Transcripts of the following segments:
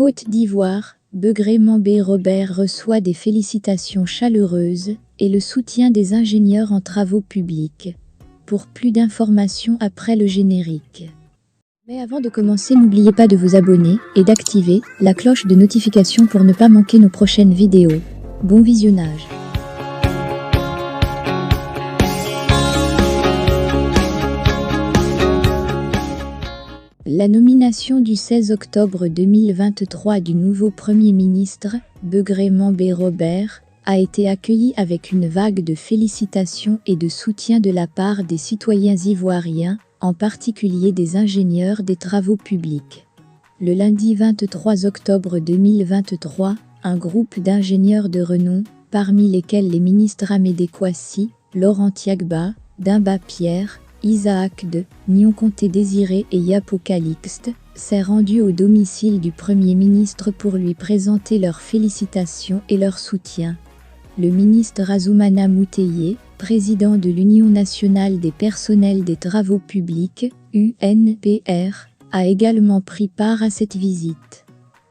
Côte d'Ivoire, Begré-Mambé Robert reçoit des félicitations chaleureuses et le soutien des ingénieurs en travaux publics. Pour plus d'informations après le générique. Mais avant de commencer, n'oubliez pas de vous abonner et d'activer la cloche de notification pour ne pas manquer nos prochaines vidéos. Bon visionnage. La nomination du 16 octobre 2023 du nouveau Premier ministre, Begré-Mambé Robert, a été accueillie avec une vague de félicitations et de soutien de la part des citoyens ivoiriens, en particulier des ingénieurs des travaux publics. Le lundi 23 octobre 2023, un groupe d'ingénieurs de renom, parmi lesquels les ministres Amédée Kouassi, Laurent Tiagba, Dimba Pierre, Isaac de Nyon-Conté Désiré et Yapo Calixte, s'est rendu au domicile du Premier ministre pour lui présenter leurs félicitations et leur soutien. Le ministre Azoumana Mouteye, président de l'Union nationale des personnels des travaux publics, UNPR, a également pris part à cette visite.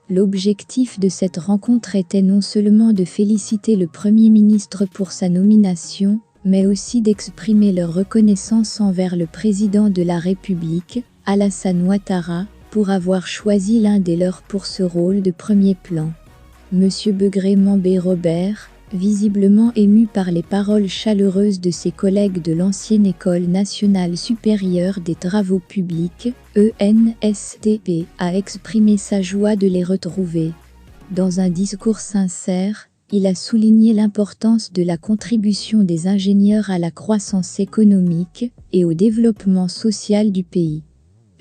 L'objectif de cette rencontre était non seulement de féliciter le Premier ministre pour sa nomination, mais aussi d'exprimer leur reconnaissance envers le président de la République, Alassane Ouattara, pour avoir choisi l'un des leurs pour ce rôle de premier plan. Monsieur Begré-Mambé Robert, visiblement ému par les paroles chaleureuses de ses collègues de l'ancienne École nationale supérieure des travaux publics, ENSTP, a exprimé sa joie de les retrouver. Dans un discours sincère, il a souligné l'importance de la contribution des ingénieurs à la croissance économique et au développement social du pays.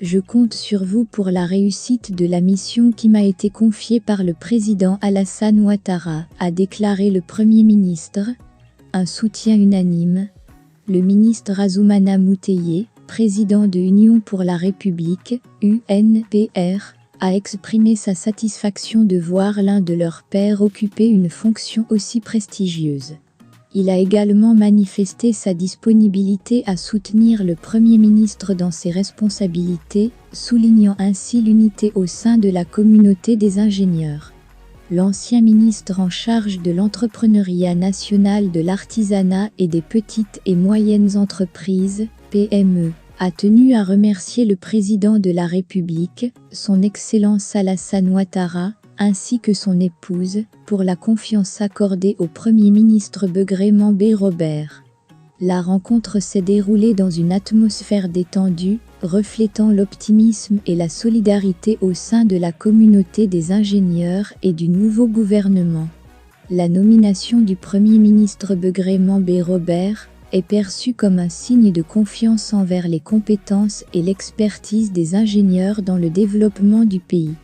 Je compte sur vous pour la réussite de la mission qui m'a été confiée par le président Alassane Ouattara, a déclaré le Premier ministre. Un soutien unanime. Le ministre Azoumana Mouteye, président de Union pour la République, UNPR, a exprimé sa satisfaction de voir l'un de leurs pairs occuper une fonction aussi prestigieuse. Il a également manifesté sa disponibilité à soutenir le Premier ministre dans ses responsabilités, soulignant ainsi l'unité au sein de la communauté des ingénieurs. L'ancien ministre en charge de l'entrepreneuriat national, de l'artisanat et des petites et moyennes entreprises, PME, a tenu à remercier le président de la République, son Excellence Alassane Ouattara, ainsi que son épouse, pour la confiance accordée au Premier ministre Begré-Mambé Robert. La rencontre s'est déroulée dans une atmosphère détendue, reflétant l'optimisme et la solidarité au sein de la communauté des ingénieurs et du nouveau gouvernement. La nomination du Premier ministre Begré-Mambé Robert est perçue comme un signe de confiance envers les compétences et l'expertise des ingénieurs dans le développement du pays.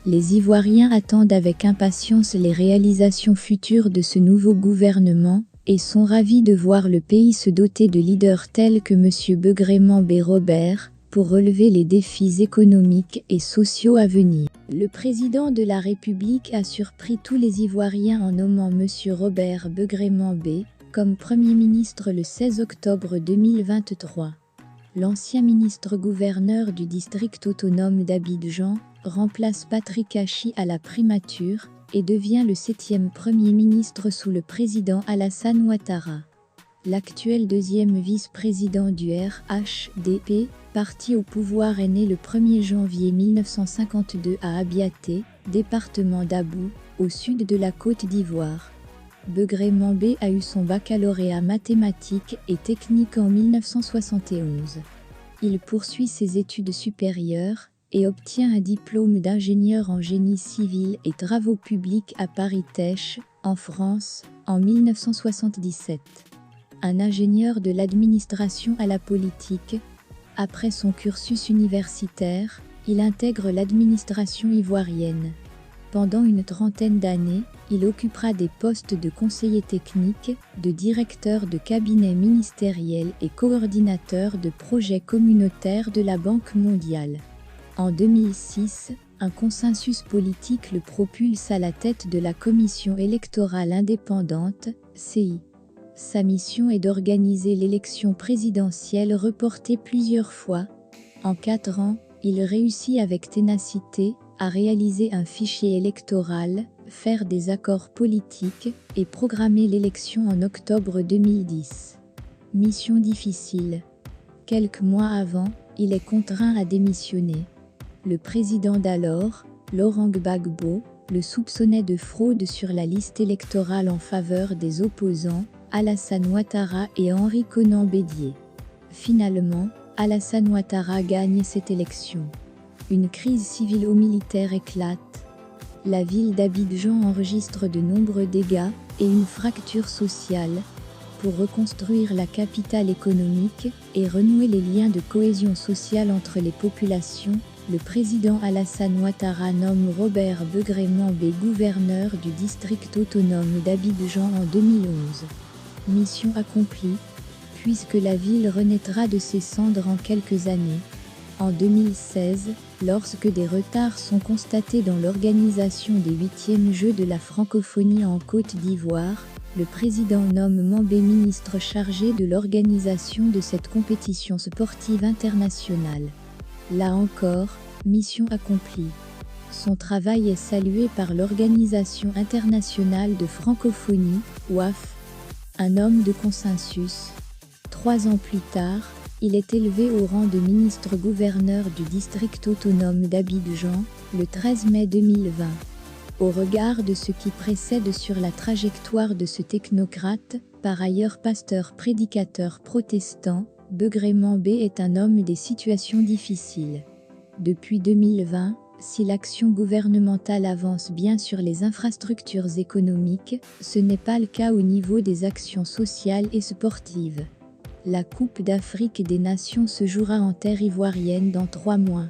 Les Ivoiriens attendent avec impatience les réalisations futures de ce nouveau gouvernement et sont ravis de voir le pays se doter de leaders tels que M. Begré-Mambé Robert pour relever les défis économiques et sociaux à venir. Le président de la République a surpris tous les Ivoiriens en nommant M. Robert Begré-Mambé comme Premier ministre le 16 octobre 2023. L'ancien ministre-gouverneur du district autonome d'Abidjan remplace Patrick Achi à la primature et devient le 7e Premier ministre sous le président Alassane Ouattara. L'actuel deuxième vice-président du RHDP, parti au pouvoir, est né le 1er janvier 1952 à Abiaté, département d'Abou, au sud de la Côte d'Ivoire. Begré-Mambé a eu son baccalauréat mathématiques et techniques en 1971. Il poursuit ses études supérieures et obtient un diplôme d'ingénieur en génie civil et travaux publics à Paris-Tech, en France, en 1977. Un ingénieur de l'administration à la politique, après son cursus universitaire, il intègre l'administration ivoirienne. Pendant une trentaine d'années, il occupera des postes de conseiller technique, de directeur de cabinet ministériel et coordinateur de projets communautaires de la Banque mondiale. En 2006, un consensus politique le propulse à la tête de la Commission électorale indépendante, CI. Sa mission est d'organiser l'élection présidentielle reportée plusieurs fois. En 4 ans, il réussit avec ténacité à réaliser un fichier électoral, faire des accords politiques et programmer l'élection en octobre 2010. Mission difficile. Quelques mois avant, il est contraint à démissionner. Le président d'alors, Laurent Gbagbo, le soupçonnait de fraude sur la liste électorale en faveur des opposants, Alassane Ouattara et Henri Konan Bédié. Finalement, Alassane Ouattara gagne cette élection. Une crise civilo-militaire éclate. La ville d'Abidjan enregistre de nombreux dégâts et une fracture sociale. Pour reconstruire la capitale économique et renouer les liens de cohésion sociale entre les populations, le président Alassane Ouattara nomme Robert Begré-Mambé gouverneur du district autonome d'Abidjan en 2011. Mission accomplie, puisque la ville renaîtra de ses cendres en quelques années. En 2016, lorsque des retards sont constatés dans l'organisation des 8e Jeux de la francophonie en Côte d'Ivoire, le président nomme Mambé ministre chargé de l'organisation de cette compétition sportive internationale. Là encore, mission accomplie. Son travail est salué par l'Organisation internationale de francophonie, OIF, un homme de consensus. 3 ans plus tard, il est élevé au rang de ministre-gouverneur du district autonome d'Abidjan, le 13 mai 2020. Au regard de ce qui précède sur la trajectoire de ce technocrate, par ailleurs pasteur-prédicateur protestant, Begré-Mambé est un homme des situations difficiles. Depuis 2020, si l'action gouvernementale avance bien sur les infrastructures économiques, ce n'est pas le cas au niveau des actions sociales et sportives. La Coupe d'Afrique des Nations se jouera en terre ivoirienne dans 3 mois.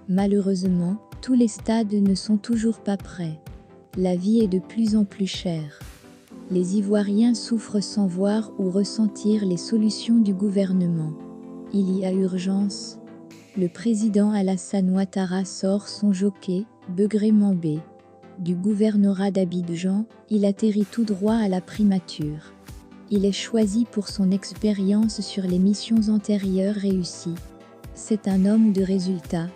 Malheureusement, tous les stades ne sont toujours pas prêts. La vie est de plus en plus chère. Les Ivoiriens souffrent sans voir ou ressentir les solutions du gouvernement. Il y a urgence. Le président Alassane Ouattara sort son jockey, Begré-Mambé. Du gouvernorat d'Abidjan, il atterrit tout droit à la primature. Il est choisi pour son expérience sur les missions antérieures réussies. C'est un homme de résultats.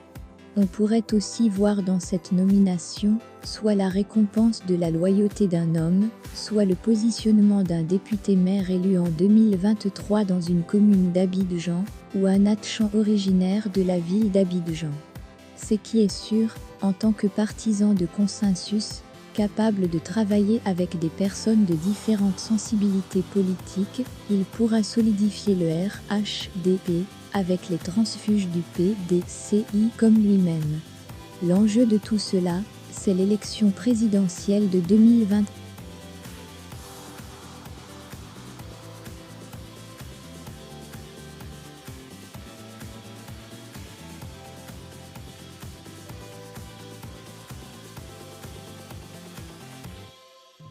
On pourrait aussi voir dans cette nomination, soit la récompense de la loyauté d'un homme, soit le positionnement d'un député-maire élu en 2023 dans une commune d'Abidjan, ou un Atchan originaire de la ville d'Abidjan. Ce qui est sûr, en tant que partisan de consensus, capable de travailler avec des personnes de différentes sensibilités politiques, il pourra solidifier le RHDP, avec les transfuges du PDCI comme lui-même. L'enjeu de tout cela, c'est l'élection présidentielle de 2020.